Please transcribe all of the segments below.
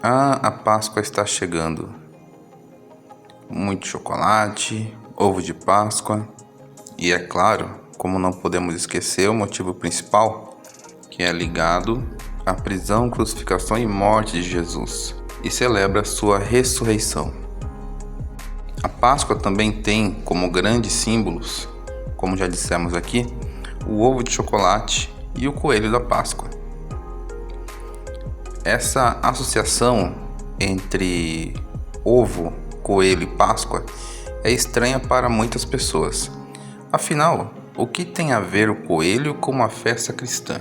Ah, a Páscoa está chegando. Muito chocolate, ovo de Páscoa e, é claro, como não podemos esquecer o motivo principal, que é ligado à prisão, crucificação e morte de Jesus, e celebra sua ressurreição. A Páscoa também tem como grandes símbolos, como já dissemos aqui, o ovo de chocolate e o coelho da Páscoa. Essa associação entre ovo, coelho e Páscoa é estranha para muitas pessoas. Afinal, o que tem a ver o coelho com uma festa cristã?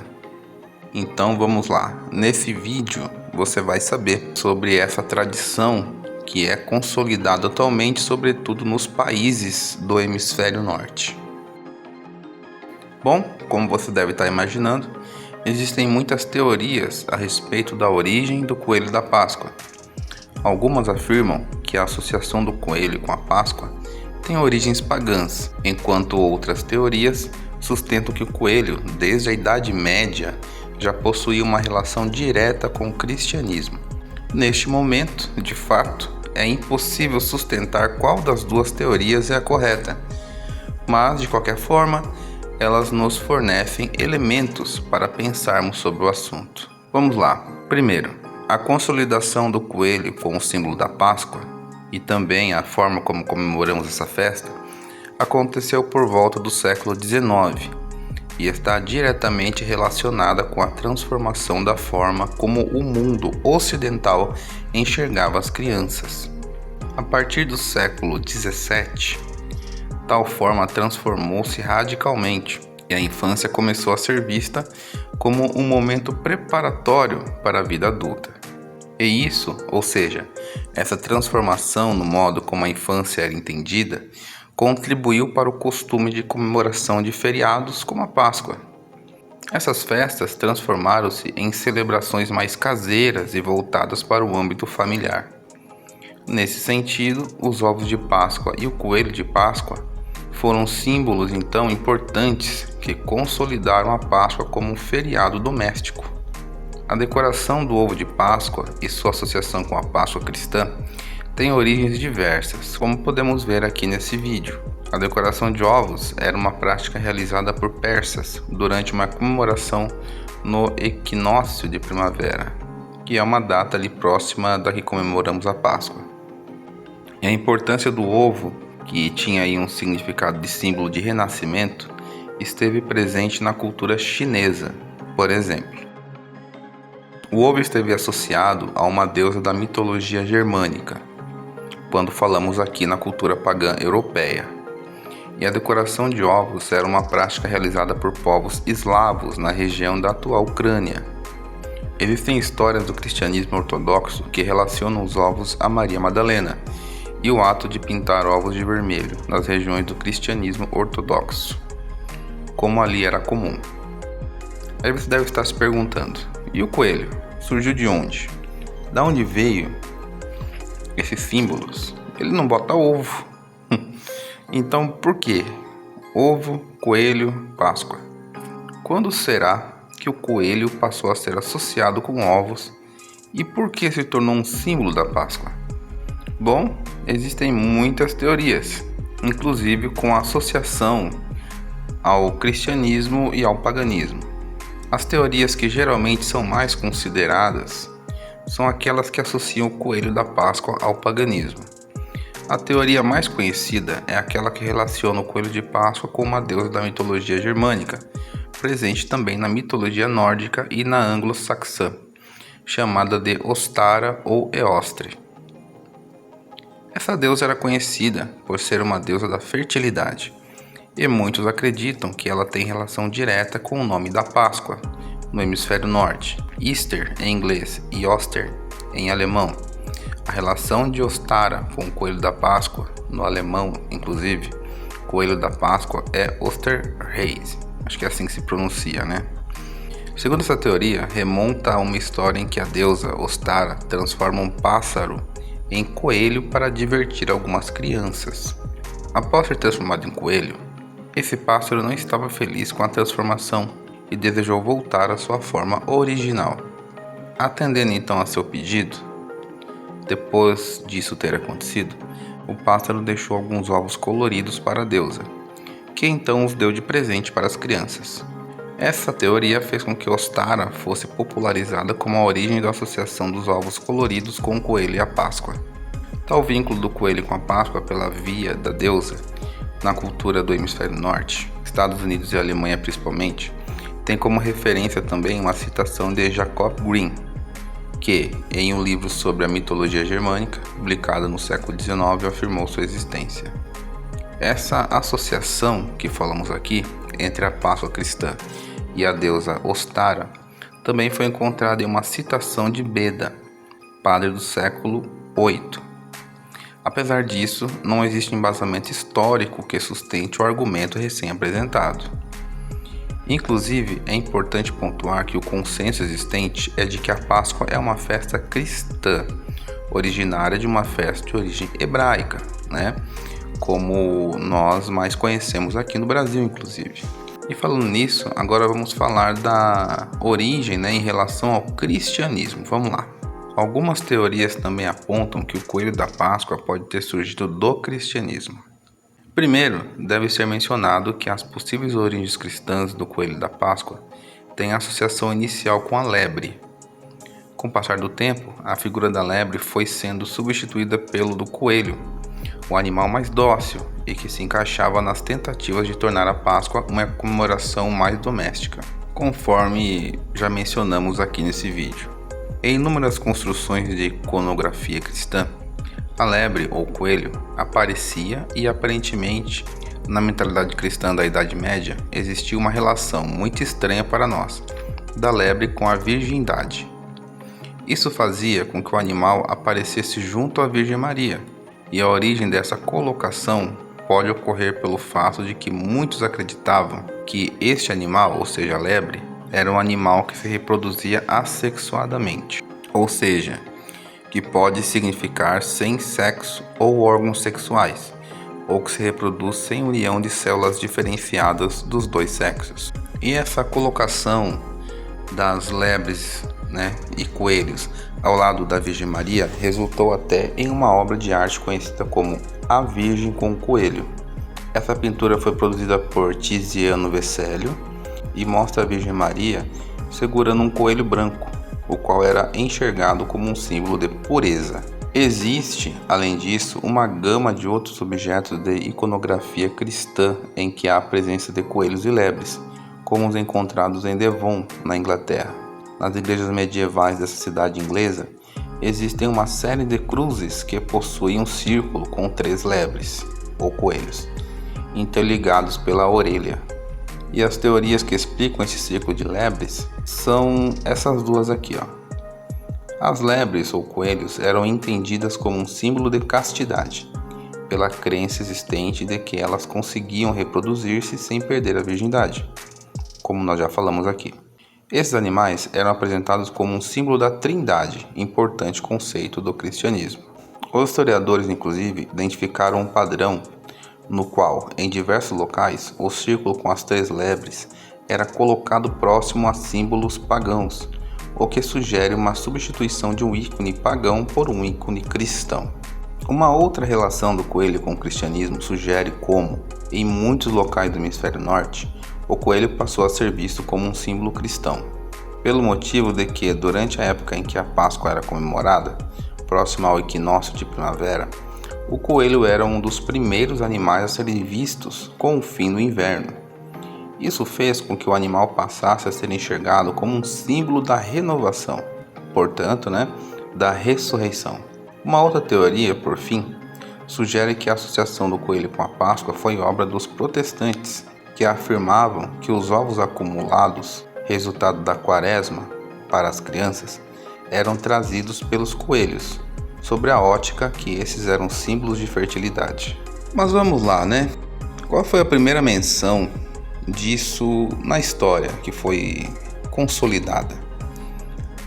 Então vamos lá. Nesse vídeo você vai saber sobre essa tradição que é consolidada atualmente, sobretudo nos países do hemisfério norte. Bom, como você deve estar imaginando, existem muitas teorias a respeito da origem do coelho da Páscoa. Algumas afirmam que a associação do coelho com a Páscoa tem origens pagãs, enquanto outras teorias sustentam que o coelho, desde a Idade Média, já possuía uma relação direta com o cristianismo. Neste momento, de fato, é impossível sustentar qual das duas teorias é a correta, mas, de qualquer forma, elas nos fornecem elementos para pensarmos sobre o assunto. Vamos lá. Primeiro, a consolidação do coelho como símbolo da Páscoa e também a forma como comemoramos essa festa aconteceu por volta do século XIX e está diretamente relacionada com a transformação da forma como o mundo ocidental enxergava as crianças. A partir do século XVII, tal forma transformou-se radicalmente e a infância começou a ser vista como um momento preparatório para a vida adulta. E isso, ou seja, essa transformação no modo como a infância era entendida, contribuiu para o costume de comemoração de feriados como a Páscoa. Essas festas transformaram-se em celebrações mais caseiras e voltadas para o âmbito familiar. Nesse sentido, os ovos de Páscoa e o coelho de Páscoa foram símbolos então importantes que consolidaram a Páscoa como um feriado doméstico. A decoração do ovo de Páscoa e sua associação com a Páscoa cristã tem origens diversas, como podemos ver aqui nesse vídeo. A decoração de ovos era uma prática realizada por persas durante uma comemoração no equinócio de primavera, que é uma data ali próxima da que comemoramos a Páscoa. E a importância do ovo, que tinha aí um significado de símbolo de renascimento, esteve presente na cultura chinesa, por exemplo. O ovo esteve associado a uma deusa da mitologia germânica, quando falamos aqui na cultura pagã europeia. E a decoração de ovos era uma prática realizada por povos eslavos na região da atual Ucrânia. Existem histórias do cristianismo ortodoxo que relacionam os ovos a Maria Madalena e o ato de pintar ovos de vermelho nas regiões do cristianismo ortodoxo, como ali era comum. Aí você deve estar se perguntando, e o coelho? Surgiu de onde? Da onde veio esses símbolos? Ele não bota ovo. Então por quê? Ovo, coelho, Páscoa. Quando será que o coelho passou a ser associado com ovos e por que se tornou um símbolo da Páscoa? Bom, existem muitas teorias, inclusive com a associação ao cristianismo e ao paganismo. As teorias que geralmente são mais consideradas são aquelas que associam o coelho da Páscoa ao paganismo. A teoria mais conhecida é aquela que relaciona o coelho de Páscoa com uma deusa da mitologia germânica, presente também na mitologia nórdica e na anglo-saxã, chamada de Ostara ou Eostre. Essa deusa era conhecida por ser uma deusa da fertilidade, e muitos acreditam que ela tem relação direta com o nome da Páscoa, no hemisfério norte, Easter em inglês e Oster em alemão. A relação de Ostara com o coelho da Páscoa, no alemão inclusive, coelho da Páscoa é Osterhase, acho que é assim que se pronuncia, né? Segundo essa teoria, remonta a uma história em que a deusa Ostara transforma um pássaro em coelho para divertir algumas crianças. Após ser transformado em coelho, esse pássaro não estava feliz com a transformação e desejou voltar à sua forma original. Atendendo então a seu pedido, Depois disso ter acontecido, o pássaro deixou alguns ovos coloridos para a deusa, que então os deu de presente para as crianças. Essa teoria fez com que Ostara fosse popularizada como a origem da associação dos ovos coloridos com o coelho e a Páscoa. Tal vínculo do coelho com a Páscoa pela via da deusa, na cultura do hemisfério norte, Estados Unidos e Alemanha principalmente, tem como referência também uma citação de Jacob Grimm, que, em um livro sobre a mitologia germânica, publicado no século XIX, afirmou sua existência. Essa associação que falamos aqui, entre a Páscoa cristã e a deusa Ostara, também foi encontrada em uma citação de Beda, padre do século VIII. Apesar disso, não existe embasamento histórico que sustente o argumento recém-apresentado. Inclusive, é importante pontuar que o consenso existente é de que a Páscoa é uma festa cristã, originária de uma festa de origem hebraica, como nós mais conhecemos aqui no Brasil, inclusive. E falando nisso, agora vamos falar da origem, em relação ao cristianismo. Vamos lá. Algumas teorias também apontam que o coelho da Páscoa pode ter surgido do cristianismo. Primeiro, deve ser mencionado que as possíveis origens cristãs do coelho da Páscoa têm associação inicial com a lebre. Com o passar do tempo, a figura da lebre foi sendo substituída pelo do coelho, o animal mais dócil e que se encaixava nas tentativas de tornar a Páscoa uma comemoração mais doméstica, conforme já mencionamos aqui nesse vídeo. Em inúmeras construções de iconografia cristã, a lebre ou coelho aparecia e aparentemente, na mentalidade cristã da Idade Média, existia uma relação muito estranha para nós, da lebre com a virgindade. Isso fazia com que o animal aparecesse junto à Virgem Maria, e a origem dessa colocação pode ocorrer pelo fato de que muitos acreditavam que este animal, ou seja, a lebre, era um animal que se reproduzia assexuadamente, ou seja, que pode significar sem sexo ou órgãos sexuais, ou que se reproduz sem união de células diferenciadas dos dois sexos. E essa colocação das lebres, e coelhos ao lado da Virgem Maria resultou até em uma obra de arte conhecida como A Virgem com o Coelho. Essa pintura foi produzida por Tiziano Vecellio e mostra a Virgem Maria segurando um coelho branco, o qual era enxergado como um símbolo de pureza. Existe, além disso, uma gama de outros objetos de iconografia cristã em que há a presença de coelhos e lebres, como os encontrados em Devon, na Inglaterra. Nas igrejas medievais dessa cidade inglesa, existem uma série de cruzes que possuem um círculo com 3 lebres, ou coelhos, interligados pela orelha. E as teorias que explicam esse círculo de lebres são essas duas aqui, As lebres ou coelhos eram entendidas como um símbolo de castidade, pela crença existente de que elas conseguiam reproduzir-se sem perder a virgindade, como nós já falamos aqui. Esses animais eram apresentados como um símbolo da Trindade, importante conceito do cristianismo. Os historiadores, inclusive, identificaram um padrão no qual, em diversos locais, o círculo com as 3 lebres era colocado próximo a símbolos pagãos, o que sugere uma substituição de um ícone pagão por um ícone cristão. Uma outra relação do coelho com o cristianismo sugere como, em muitos locais do hemisfério norte, o coelho passou a ser visto como um símbolo cristão, pelo motivo de que, durante a época em que a Páscoa era comemorada, próximo ao equinócio de primavera, o coelho era um dos primeiros animais a serem vistos com o fim do inverno. Isso fez com que o animal passasse a ser enxergado como um símbolo da renovação, portanto, da ressurreição. Uma outra teoria, por fim, sugere que a associação do coelho com a Páscoa foi obra dos protestantes, que afirmavam que os ovos acumulados, resultado da quaresma, para as crianças, eram trazidos pelos coelhos, sobre a ótica que esses eram símbolos de fertilidade. Mas vamos lá, Qual foi a primeira menção disso na história que foi consolidada?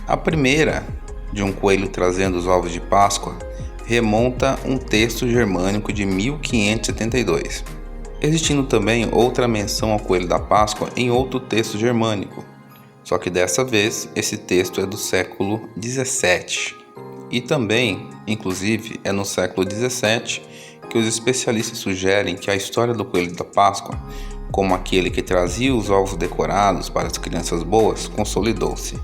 A primeira, de um coelho trazendo os ovos de Páscoa, remonta um texto germânico de 1572. Existindo também outra menção ao coelho da Páscoa em outro texto germânico, só que dessa vez esse texto é do século XVII. E também, inclusive, é no século XVII que os especialistas sugerem que a história do Coelho da Páscoa, como aquele que trazia os ovos decorados para as crianças boas, consolidou-se.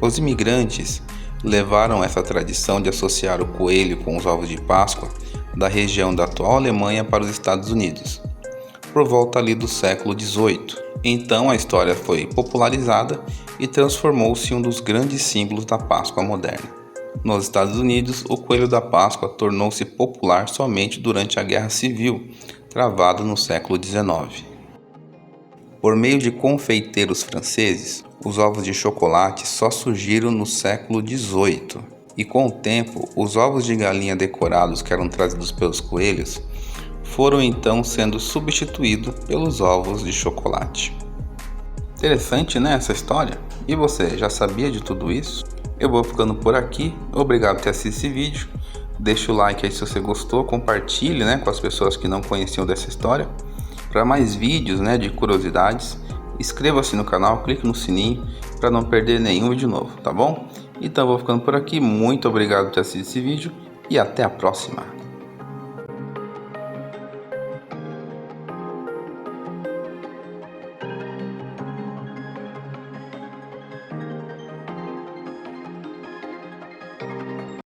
Os imigrantes levaram essa tradição de associar o coelho com os ovos de Páscoa da região da atual Alemanha para os Estados Unidos, por volta ali do século XVIII. Então a história foi popularizada e transformou-se em um dos grandes símbolos da Páscoa moderna. Nos Estados Unidos, o Coelho da Páscoa tornou-se popular somente durante a Guerra Civil, travada no século XIX. Por meio de confeiteiros franceses, os ovos de chocolate só surgiram no século XVIII. E com o tempo, os ovos de galinha decorados que eram trazidos pelos coelhos foram então sendo substituídos pelos ovos de chocolate. Interessante, né, essa história? E você, já sabia de tudo isso? Eu vou ficando por aqui. Obrigado por ter assistido esse vídeo. Deixa o like aí se você gostou, compartilhe, com as pessoas que não conheciam dessa história. Para mais vídeos, de curiosidades, inscreva-se no canal, clique no sininho para não perder nenhum vídeo novo, tá bom? Então eu vou ficando por aqui. Muito obrigado por ter assistido esse vídeo e até a próxima.